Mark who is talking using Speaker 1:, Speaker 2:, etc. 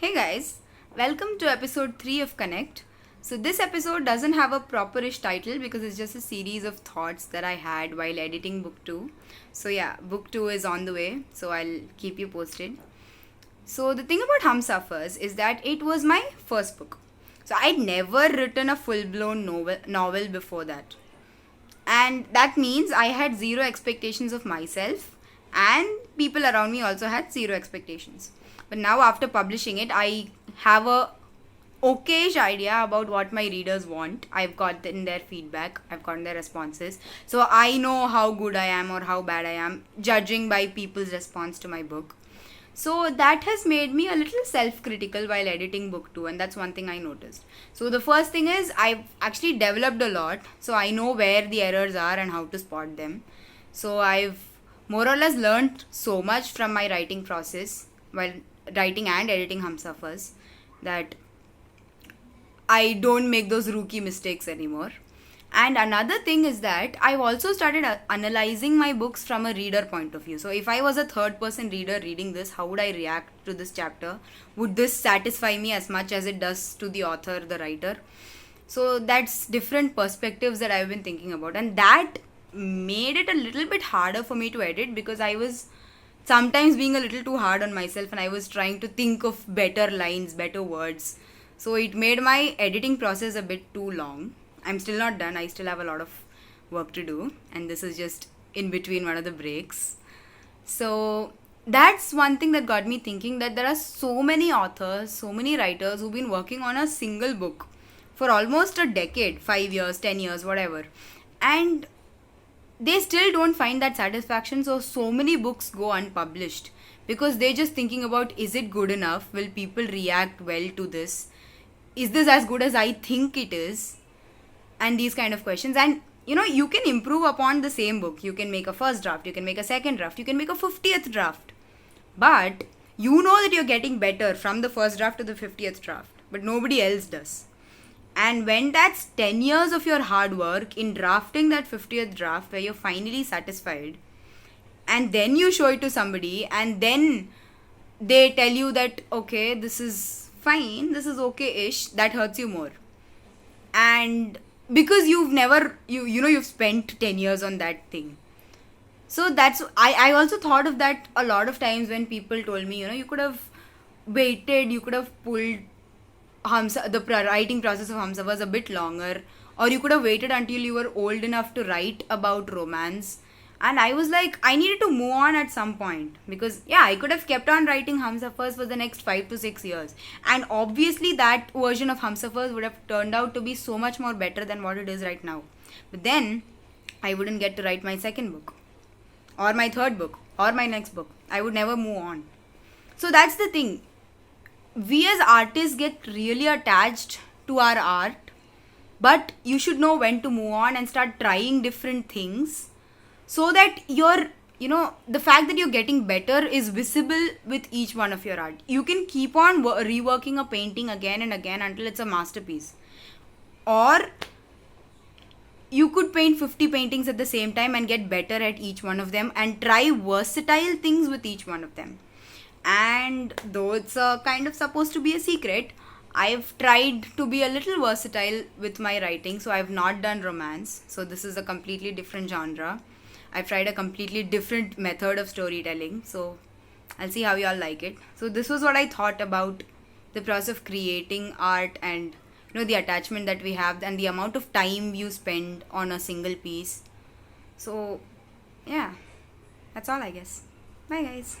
Speaker 1: Hey guys, welcome to episode 3 of Connect. So, this episode doesn't have a properish title because it's just a series of thoughts that I had while editing book 2. So, yeah, book 2 is on the way, so I'll keep you posted. So, the thing about HUMSUFFERS is that it was my first book. So, I'd never written a full blown novel before that. And that means I had zero expectations of myself, and people around me also had zero expectations. But now after publishing it, I have a okayish idea about what my readers want. I've gotten their feedback, I've gotten their responses, so I know how good I am or how bad I am judging by people's response to my book. So that has made me a little self-critical while editing book 2, and that's one thing I noticed. So the first thing is I've actually developed a lot, so I know where the errors are and how to spot them. So I've more or less learned so much from my writing process while writing and editing HUMSUFFERS that I don't make those rookie mistakes anymore. And another thing is that I've also started analyzing my books from a reader point of view. So if I was a third person reader reading this, how would I react to this chapter? Would this satisfy me as much as it does to the author, the writer? So that's different perspectives that I've been thinking about. And that made it a little bit harder for me to edit because I was sometimes being a little too hard on myself and I was trying to think of better lines, better words. So it made my editing process a bit too long. I'm still not done. I still have a lot of work to do, and this is just in between one of the breaks. So that's one thing that got me thinking that there are so many authors, so many writers who've been working on a single book for almost a decade, 5 years, 10 years, whatever. And they still don't find that satisfaction, so many books go unpublished because they're just thinking about, is it good enough? Will people react well to this? Is this as good as I think it is? And these kind of questions. And you can improve upon the same book. You can make a first draft, you can make a second draft, you can make a 50th draft, but you know that you're getting better from the first draft to the 50th draft, but nobody else does. And when that's 10 years of your hard work in drafting that 50th draft where you're finally satisfied, and then you show it to somebody and then they tell you that, okay, this is fine, this is okay-ish, that hurts you more. And because you've never, you've spent 10 years on that thing. So that's, I also thought of that a lot of times when people told me, you could have waited, you could have pulled the writing process of HUMSUFFERS a bit longer, or you could have waited until you were old enough to write about romance. And I was like, I needed to move on at some point because I could have kept on writing HUMSUFFERS for the next 5 to 6 years, and obviously that version of HUMSUFFERS would have turned out to be so much more better than what it is right now. But then I wouldn't get to write my second book or my third book or my next book. I would never move on. So that's the thing. We as artists get really attached to our art, but you should know when to move on and start trying different things so that the fact that you're getting better is visible with each one of your art. You can keep on reworking a painting again and again until it's a masterpiece. Or you could paint 50 paintings at the same time and get better at each one of them and try versatile things with each one of them. And though it's kind of supposed to be a secret, I've tried to be a little versatile with my writing. So I've not done romance. So this is a completely different genre. I've tried a completely different method of storytelling. So I'll see how y'all like it. So this was what I thought about the process of creating art and the attachment that we have and the amount of time you spend on a single piece. So yeah, that's all I guess. Bye guys.